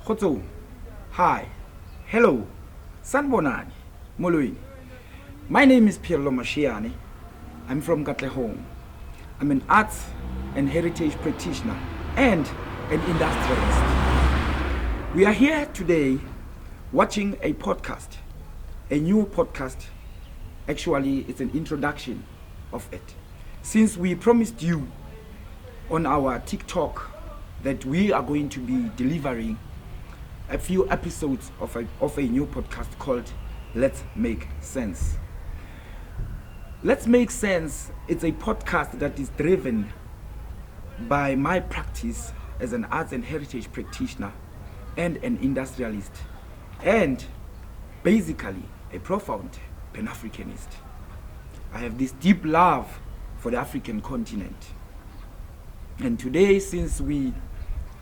Khotso, hi, hello, Sanbonani, Moloini. My name is Pierlo Mashiane. I'm from Katlehong. I'm an arts and heritage practitioner and an industrialist. We are here today watching a podcast, a new podcast. Actually, it's an introduction of it. Since we promised you on our TikTok that we are going to be delivering a few episodes of a new podcast called Let's Make Sense. Let's Make Sense, it's a podcast that is driven by my practice as an arts and heritage practitioner and an industrialist, and basically a profound Pan-Africanist. I have this deep love for the African continent. And today, since we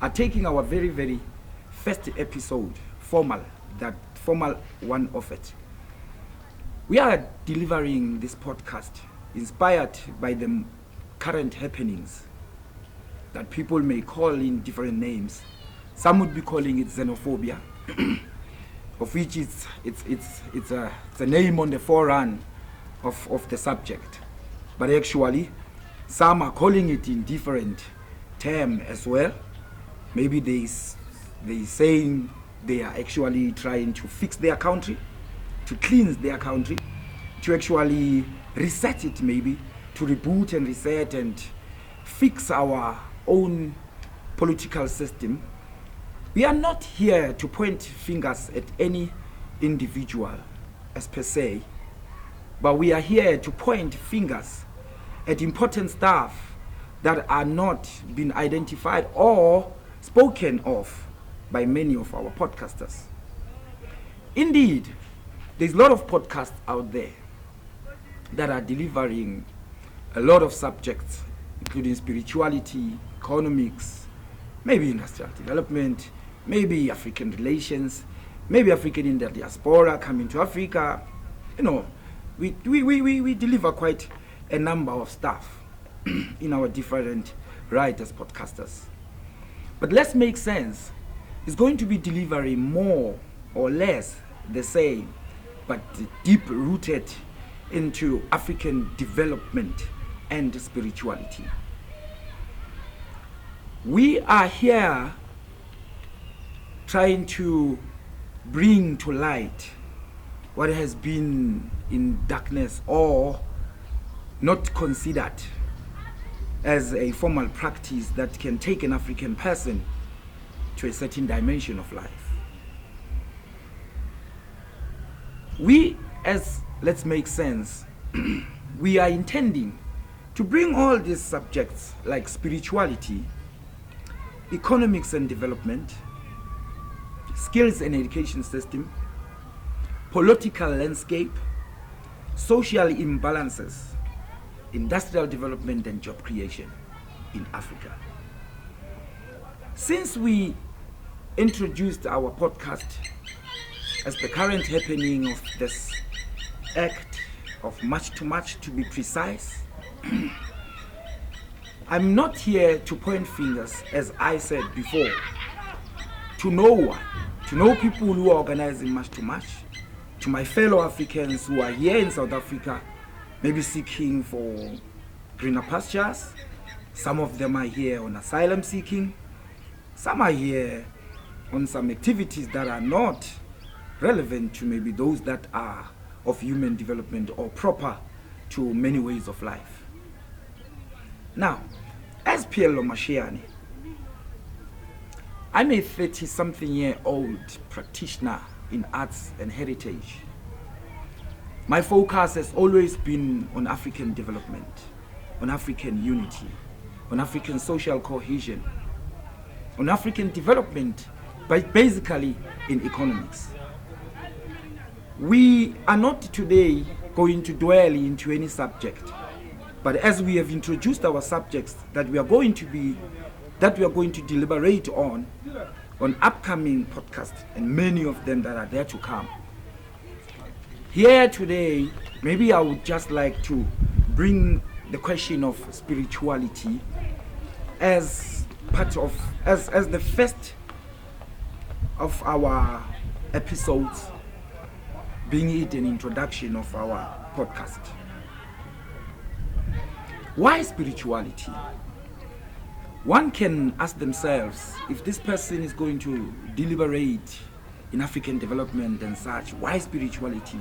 are taking our very, very first episode, formal one of it, we are delivering this podcast inspired by the current happenings that people may call in different names. Some would be calling it xenophobia, of which it's a name on the forerun of the subject. But actually, some are calling it in different terms as well. Maybe they saying they are actually trying to fix their country, to cleanse their country, to actually reset it, maybe to reboot and reset and fix our own political system. We are not here to point fingers at any individual as per se, but we are here to point fingers at important stuff that are not being identified or spoken of by many of our podcasters. Indeed, there's a lot of podcasts out there that are delivering a lot of subjects, including spirituality, economics, maybe industrial development, maybe African relations, maybe African in the diaspora coming to Africa. You know, we deliver quite a number of stuff in our different writers, podcasters. But Let's Make Sense is going to be delivering more or less the same, but deep rooted into African development and spirituality. We are here trying to bring to light what has been in darkness or not considered as a formal practice that can take an African person to a certain dimension of life. We, as Let's Make Sense, we are intending to bring all these subjects like spirituality, economics and development, skills and education system, political landscape, social imbalances, industrial development and job creation in Africa. Since we introduced our podcast as the current happening of this act of much too much, to be precise, I'm not here to point fingers, as I said before, to no one, to no people who are organizing much too much, to my fellow Africans who are here in South Africa, maybe seeking for greener pastures. Some of them are here on asylum seeking. Some are here on some activities that are not relevant to maybe those that are of human development or proper to many ways of life. Now, as Pierlo Mashiane, I'm a 30-something-year-old practitioner in arts and heritage. My focus has always been on African development, on African unity, on African social cohesion, on African development, but basically in economics. We are not today going to dwell into any subject, but as we have introduced our subjects that we are going to deliberate on upcoming podcasts, and many of them that are there to come. Here today, maybe I would just like to bring the question of spirituality as part of, as the first of our episodes, being it an introduction of our podcast. Why spirituality? One can ask themselves, if this person is going to deliberate in African development and such, why spirituality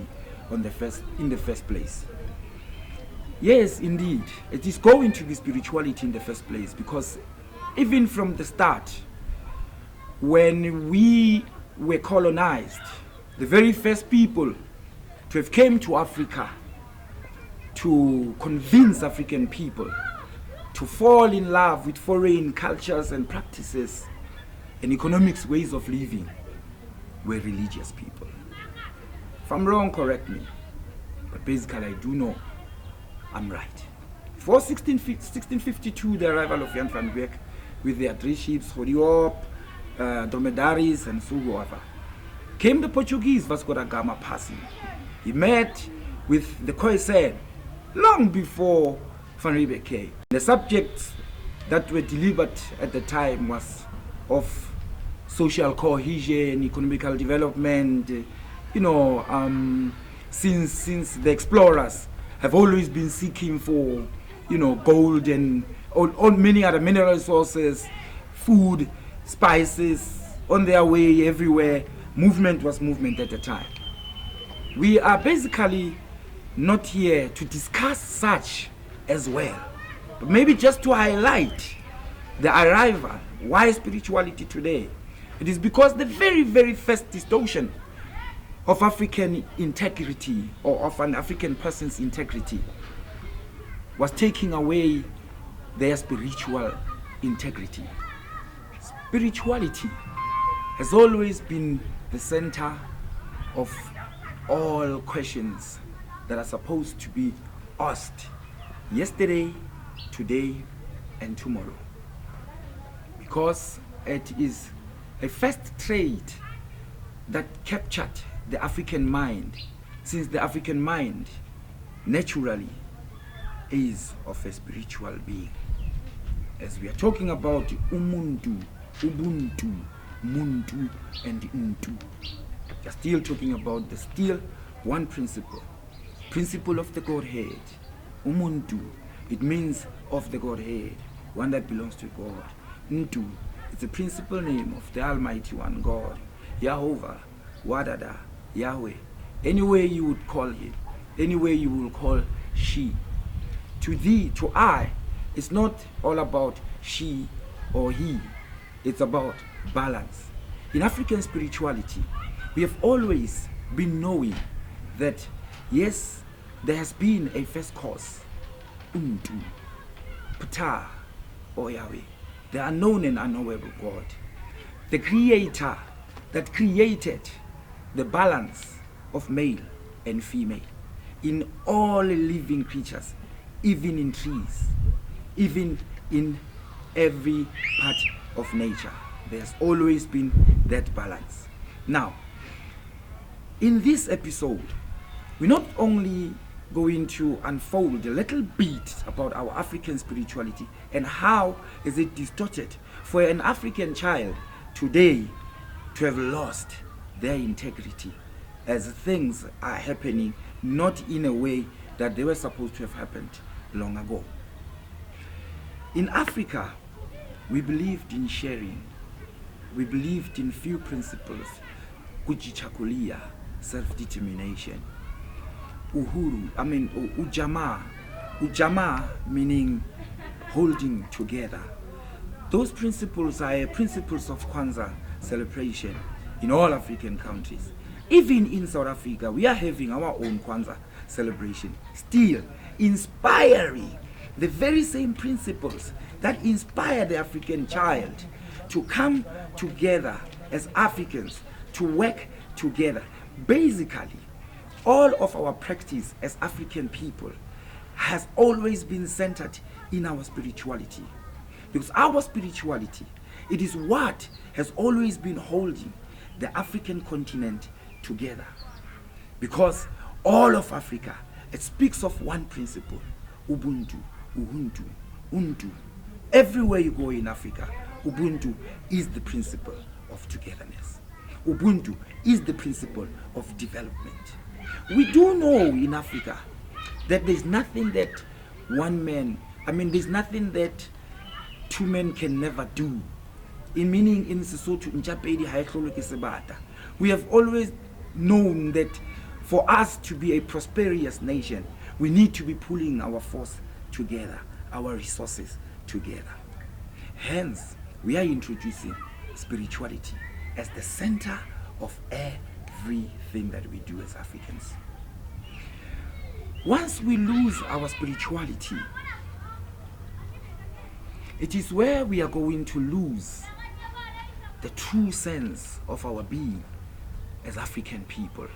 in the first place? Yes, indeed, it is going to be spirituality in the first place, because even from the start, when we were colonized, the very first people to have came to Africa to convince African people to fall in love with foreign cultures and practices and economic ways of living were religious people. If I'm wrong, correct me, but basically I do know I'm right. Before 1652, the arrival of Jan van Beek with their 3 ships, Horiop, dromedaries, and so on, came the Portuguese Vasco da Gama passing. He met with the Khoisan long before Van Riebeeck came. The subjects that were delivered at the time was of social cohesion, economical development. Since the explorers have always been seeking for, gold and all many other mineral resources, food, spices, on their way everywhere. Movement was movement at the time. We are basically not here to discuss such as well, but maybe just to highlight the arrival. Why spirituality today? It is because the very, very first distortion of African integrity, or of an African person's integrity, was taking away their spiritual integrity. Spirituality has always been the center of all questions that are supposed to be asked yesterday, today, and tomorrow. Because it is a first trait that captured the African mind, since the African mind naturally is of a spiritual being. As we are talking about umuntu, ubuntu, muntu, and untu, we are still talking about the still one principle of the Godhead. Umuntu, it means of the Godhead, one that belongs to God. Untu, it's the principal name of the Almighty One, God, Yahovah, Wadada, Yahweh. Any way you would call him, any way you will call she. To thee, to I, it's not all about she or he. It's about balance. In African spirituality, we have always been knowing that, yes, there has been a first cause, Untu, Ptah, or Yahweh, the unknown and unknowable God, the creator that created the balance of male and female in all living creatures, even in trees, even in every part of nature. There's always been that balance. Now, in this episode, we're not only going to unfold a little bit about our African spirituality and how is it distorted for an African child today to have lost their integrity as things are happening not in a way that they were supposed to have happened long ago. In Africa, we believed in sharing. We believed in few principles: kujichagulia, self-determination, ujamaa. Ujamaa meaning holding together. Those principles are principles of Kwanzaa celebration in all African countries. Even in South Africa, we are having our own Kwanzaa celebration, still inspiring the very same principles that inspire the African child to come together as Africans, to work together. Basically, all of our practice as African people has always been centered in our spirituality. Because our spirituality, it is what has always been holding the African continent together. Because all of Africa, it speaks of one principle: Ubuntu, Uhuntu, Untu. Everywhere you go in Africa, Ubuntu is the principle of togetherness. Ubuntu is the principle of development. We do know in Africa that there's nothing that there's nothing that two men can never do. In meaning in Sesotho, Nchapedi Haeklolo ke sebata. We have always known that for us to be a prosperous nation, we need to be pulling our force together, our resources together. Hence, we are introducing spirituality as the center of everything that we do as Africans. Once we lose our spirituality, it is where we are going to lose the true sense of our being as African people.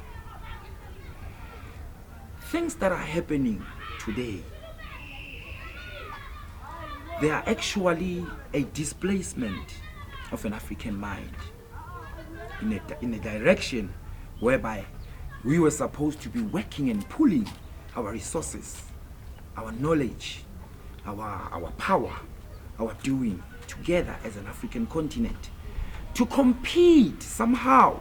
Things that are happening today, they are actually a displacement of an African mind in a direction whereby we were supposed to be working and pulling our resources, our knowledge, our power, our doing together as an African continent to compete somehow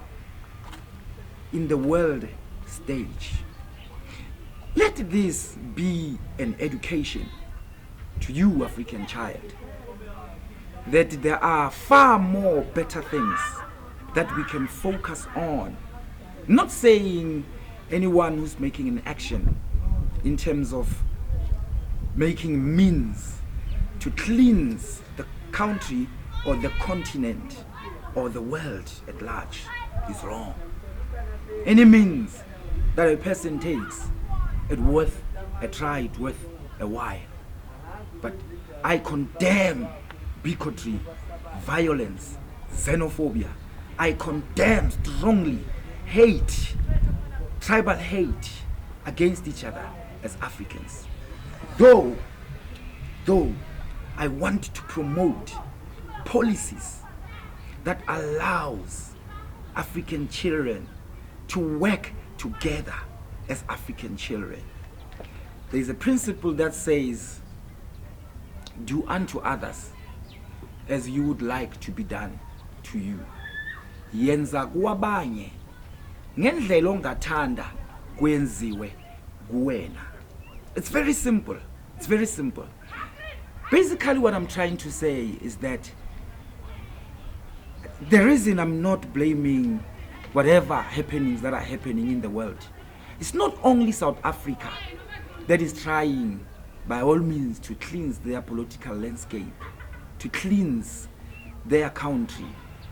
in the world stage. Let this be an education to you, African child, that there are far more better things that we can focus on. Not saying anyone who's making an action in terms of making means to cleanse the country or the continent or the world at large is wrong. Any means that a person takes, it's worth a try, it's worth a while. But I condemn bigotry, violence, xenophobia. I condemn strongly hate, tribal hate against each other as Africans. Though I want to promote policies that allows African children to work together as African children. There is a principle that says, do unto others as you would like to be done to you. Yenza kuwabanye ngendlela ongathanda kwenziwe kuwena. It's very simple. It's very simple. Basically what I'm trying to say is that the reason I'm not blaming whatever happenings that are happening in the world, it's not only South Africa that is trying by all means to cleanse their political landscape, to cleanse their country,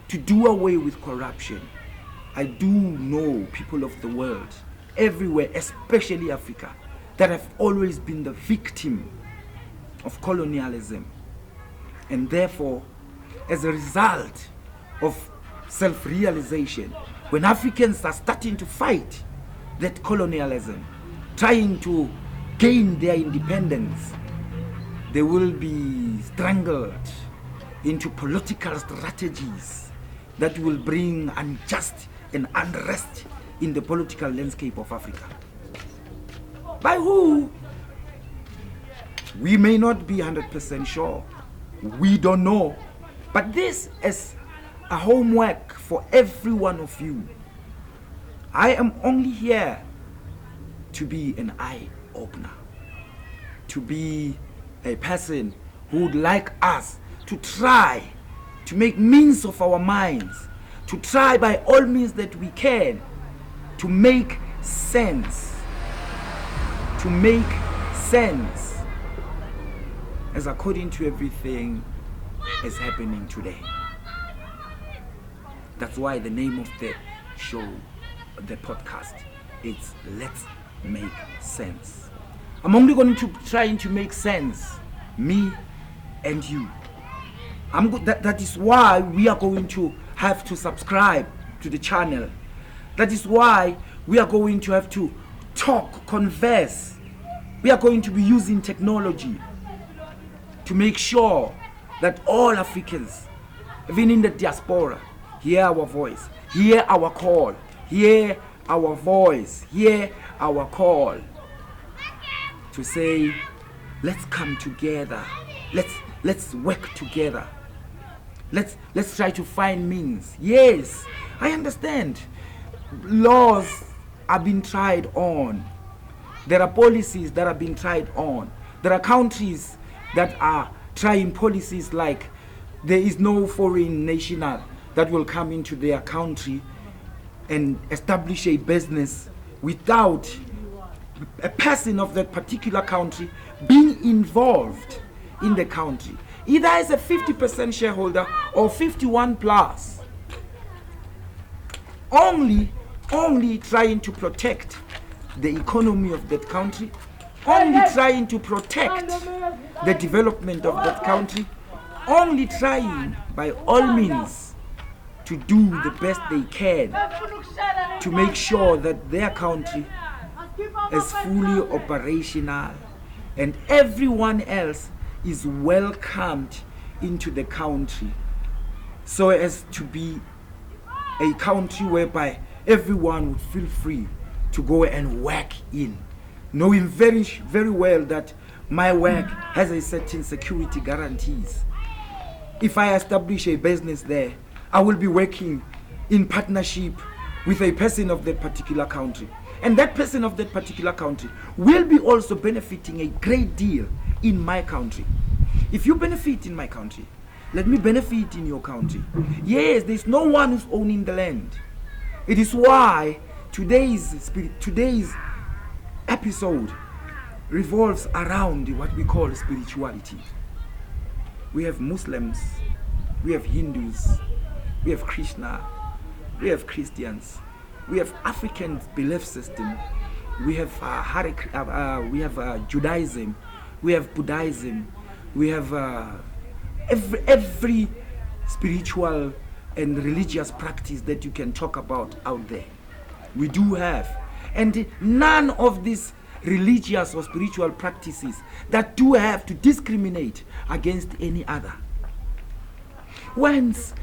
to do away with corruption. I do know people of the world everywhere, especially Africa, that have always been the victim of colonialism. And therefore, as a result of self-realization, when Africans are starting to fight that colonialism, trying to gain their independence, they will be strangled into political strategies that will bring unjust and unrest in the political landscape of Africa. By who? We may not be 100% sure. We don't know. But this is a homework for every one of you. I am only here to be an eye-opener, to be a person who would like us to try to make means of our minds, to try by all means that we can to make sense, as according to everything is happening today. That's why the name of the show, the podcast, is Let's Make Sense. I'm only going to try to make sense, me and you. That is why we are going to have to subscribe to the channel. That is why we are going to have to talk, converse. We are going to be using technology to make sure that all Africans, even in the diaspora, hear our voice, hear our call, hear our voice, hear our call to say, let's come together, let's work together. Let's try to find means. Yes, I understand. Laws are being tried on. There are policies that are being tried on. There are countries that are trying policies like there is no foreign national that will come into their country and establish a business without a person of that particular country being involved in the country, either as a 50% shareholder or 51 plus. Only trying to protect the economy of that country, only trying to protect the development of that country, only trying by all means to do the best they can to make sure that their country is fully operational and everyone else is welcomed into the country, so as to be a country whereby everyone would feel free to go and work in, knowing very, very well that my work has a certain security guarantees. If I establish a business there, I will be working in partnership with a person of that particular country. And that person of that particular country will be also benefiting a great deal in my country. If you benefit in my country, let me benefit in your country. Yes, there's no one who's owning the land. It is why today's episode revolves around what we call spirituality. We have Muslims, we have Hindus, we have Krishna, we have Christians, we have African belief system, we have Judaism, we have Buddhism, we have every spiritual and religious practice that you can talk about out there. We do have, and none of these religious or spiritual practices that do have to discriminate against any other. Once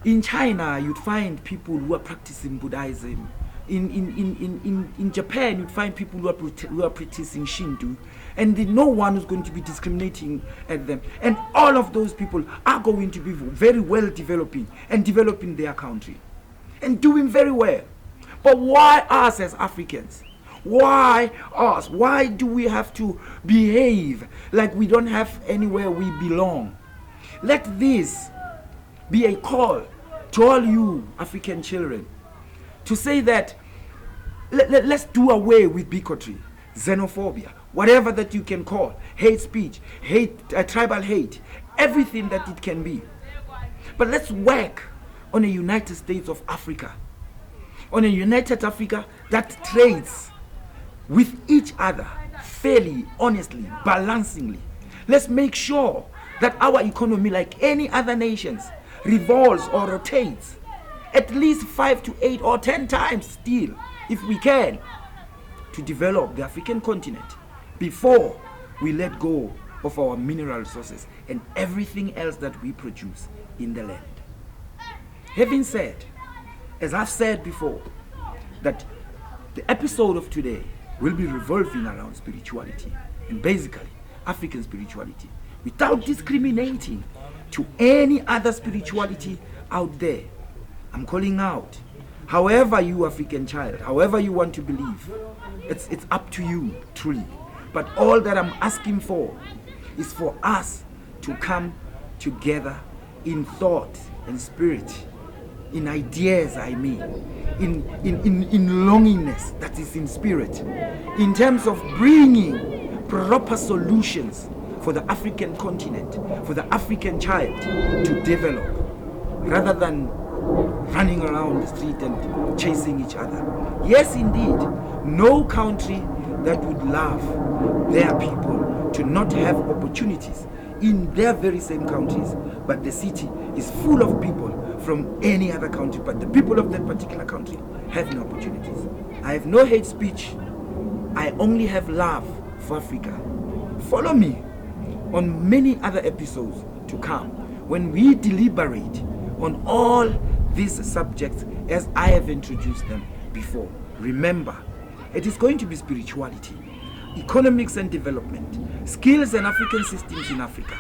in China you'd find people who are practicing Buddhism. In Japan you'd find people who are practicing Shinto, and no one is going to be discriminating at them, and all of those people are going to be very well developing their country and doing very well. But why us as Africans? Why us? Why do we have to behave like we don't have anywhere we belong? Let this be a call to all you African children to say that let's do away with bigotry, xenophobia, whatever that you can call, hate speech, tribal hate, everything that it can be. But let's work on a United States of Africa, on a United Africa that trades with each other fairly, honestly, balancingly. Let's make sure that our economy, like any other nations, revolves or rotates at least 5 to 8 or 10 times still, if we can, to develop the African continent before we let go of our mineral resources and everything else that we produce in the land. Having said, as I've said before, that the episode of today will be revolving around spirituality, and basically African spirituality, without discriminating to any other spirituality out there. I'm calling out, however you African child, however you want to believe, it's up to you, truly. But all that I'm asking for is for us to come together in thought and spirit, in ideas, I mean, in longingness that is in spirit, in terms of bringing proper solutions for the African continent, for the African child to develop, rather than running around the street and chasing each other. Yes, indeed, no country that would love their people to not have opportunities in their very same countries, but the city is full of people from any other country, but the people of that particular country have no opportunities. I have no hate speech. I only have love for Africa. Follow me on many other episodes to come when we deliberate on all these subjects as I have introduced them before. Remember, it is going to be spirituality, economics and development, skills and African systems in Africa,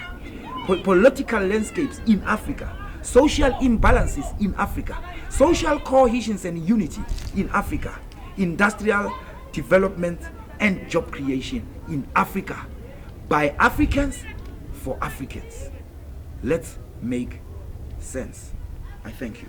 political landscapes in Africa, social imbalances in Africa, social cohesion and unity in Africa, industrial development and job creation in Africa, by Africans for Africans. Let's make sense. I thank you.